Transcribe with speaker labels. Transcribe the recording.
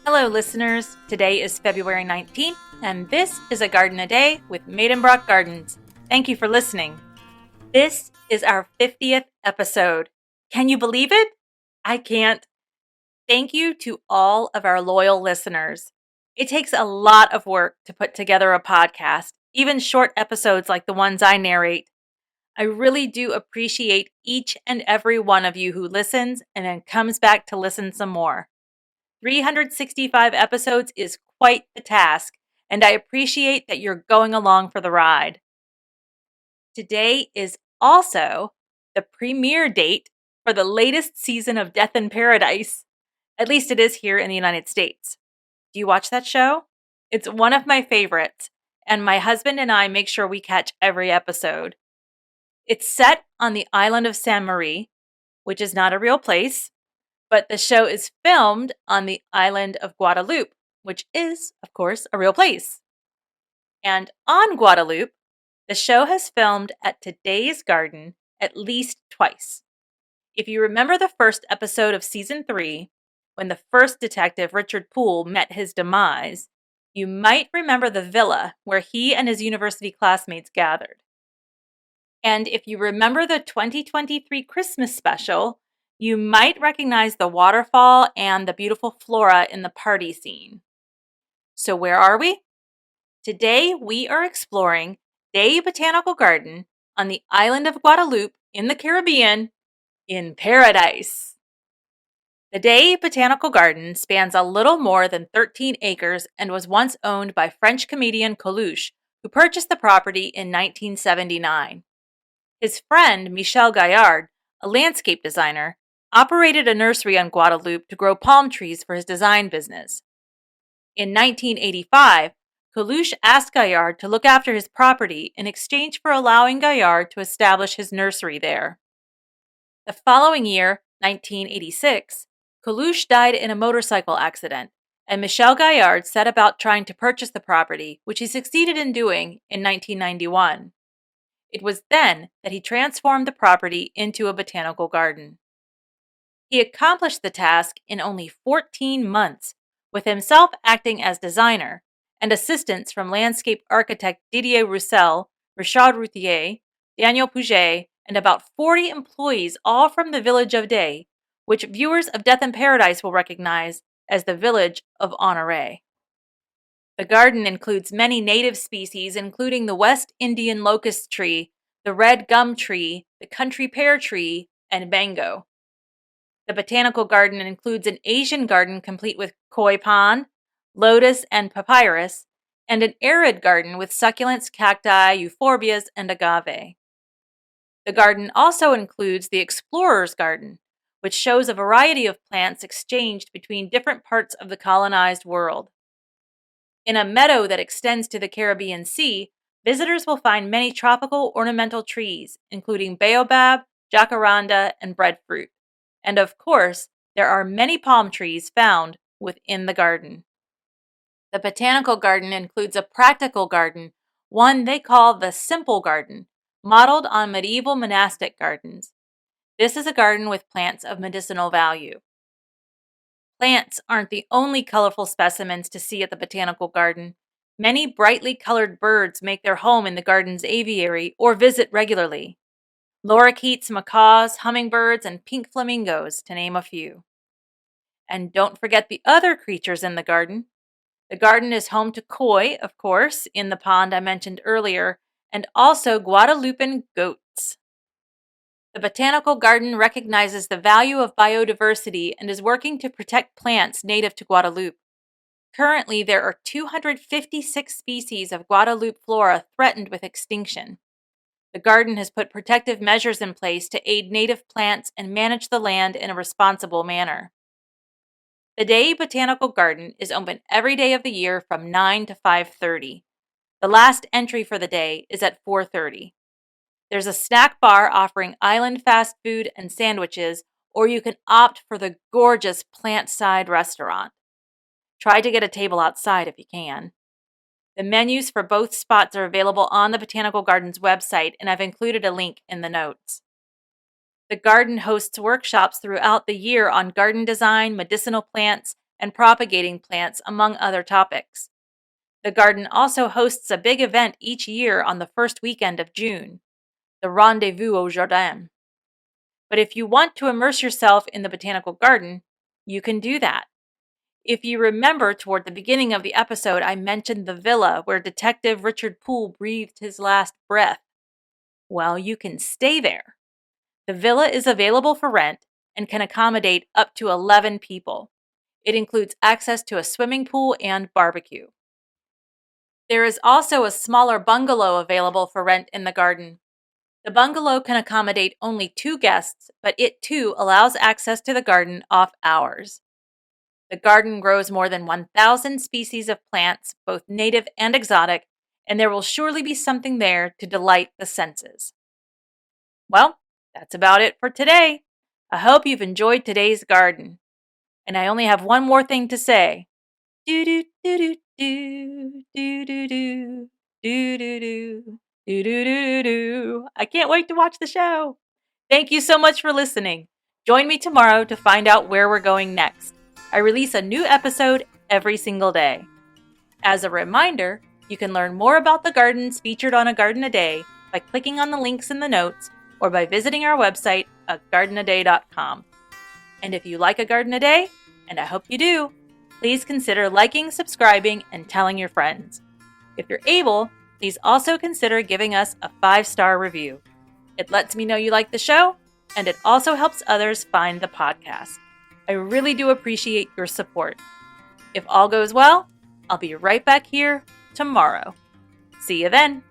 Speaker 1: Hello, listeners. Today is February 19th, and this is A Garden a Day with Maidenbrock Gardens. Thank you for listening. This is our 50th episode. Can you believe it? I can't. Thank you to all of our loyal listeners. It takes a lot of work to put together a podcast, even short episodes like the ones I narrate. I really do appreciate each and every one of you who listens and then comes back to listen some more. 365 episodes is quite the task, and I appreciate that you're going along for the ride. Today is also the premiere date for the latest season of Death in Paradise. At least it is here in the United States. Do you watch that show? It's one of my favorites, and my husband and I make sure we catch every episode. It's set on the island of Saint Marie, which is not a real place, but the show is filmed on the island of Guadeloupe, which is, of course, a real place. And on Guadeloupe, the show has filmed at Deshaies Garden at least twice. If you remember the first episode of season 3, when the first detective, Richard Poole, met his demise, you might remember the villa where he and his university classmates gathered. And if you remember the 2023 Christmas special, you might recognize the waterfall and the beautiful flora in the party scene. So where are we? Today we are exploring Deshaies Botanical Garden on the island of Guadeloupe in the Caribbean, in paradise. The Deshaies Botanical Garden spans a little more than 13 acres and was once owned by French comedian Coluche, who purchased the property in 1979. His friend, Michel Gaillard, a landscape designer, operated a nursery on Guadeloupe to grow palm trees for his design business. In 1985, Coluche asked Gaillard to look after his property in exchange for allowing Gaillard to establish his nursery there. The following year, 1986, Coluche died in a motorcycle accident, and Michel Gaillard set about trying to purchase the property, which he succeeded in doing in 1991. It was then that he transformed the property into a botanical garden. He accomplished the task in only 14 months, with himself acting as designer and assistance from landscape architect Didier Roussel, Richard Routhier, Daniel Pouget, and about 40 employees, all from the village of Deshaies, which viewers of Death in Paradise will recognize as the village of Honoré. The garden includes many native species, including the West Indian locust tree, the red gum tree, the country pear tree, and mango. The botanical garden includes an Asian garden complete with koi pond, lotus, and papyrus, and an arid garden with succulents, cacti, euphorbias, and agave. The garden also includes the Explorer's Garden, which shows a variety of plants exchanged between different parts of the colonized world. In a meadow that extends to the Caribbean Sea, visitors will find many tropical ornamental trees, including baobab, jacaranda, and breadfruit. And of course, there are many palm trees found within the garden. The botanical garden includes a practical garden, one they call the Simple Garden, modeled on medieval monastic gardens. This is a garden with plants of medicinal value. Plants aren't the only colorful specimens to see at the botanical garden. Many brightly colored birds make their home in the garden's aviary or visit regularly. Lorikeets, macaws, hummingbirds, and pink flamingos, to name a few. And don't forget the other creatures in the garden. The garden is home to koi, of course, in the pond I mentioned earlier, and also Guadeloupean goats. The botanical garden recognizes the value of biodiversity and is working to protect plants native to Guadeloupe. Currently, there are 256 species of Guadeloupe flora threatened with extinction. The garden has put protective measures in place to aid native plants and manage the land in a responsible manner. The Deshaies Botanical Garden is open every day of the year from 9 to 5:30. The last entry for the day is at 4:30. There's a snack bar offering island fast food and sandwiches, or you can opt for the gorgeous plant-side restaurant. Try to get a table outside if you can. The menus for both spots are available on the Botanical Garden's website, and I've included a link in the notes. The garden hosts workshops throughout the year on garden design, medicinal plants, and propagating plants, among other topics. The garden also hosts a big event each year on the first weekend of June, the Rendezvous au Jardin. But if you want to immerse yourself in the botanical garden, you can do that. If you remember, toward the beginning of the episode, I mentioned the villa where Detective Richard Poole breathed his last breath. Well, you can stay there. The villa is available for rent and can accommodate up to 11 people. It includes access to a swimming pool and barbecue. There is also a smaller bungalow available for rent in the garden. The bungalow can accommodate only 2 guests, but it too allows access to the garden off hours. The garden grows more than 1,000 species of plants, both native and exotic, and there will surely be something there to delight the senses. Well, that's about it for today. I hope you've enjoyed today's garden. And I only have one more thing to say. Do do do do do do do do do do do do do do do. I can't wait to watch the show. Thank you so much for listening. Join me tomorrow to find out where we're going next. I release a new episode every single day. As a reminder, you can learn more about the gardens featured on A Garden a Day by clicking on the links in the notes or by visiting our website at gardenaday.com. And if you like A Garden a Day, and I hope you do, please consider liking, subscribing, and telling your friends. If you're able, please also consider giving us a 5-star review. It lets me know you like the show, and it also helps others find the podcast. I really do appreciate your support. If all goes well, I'll be right back here tomorrow. See you then.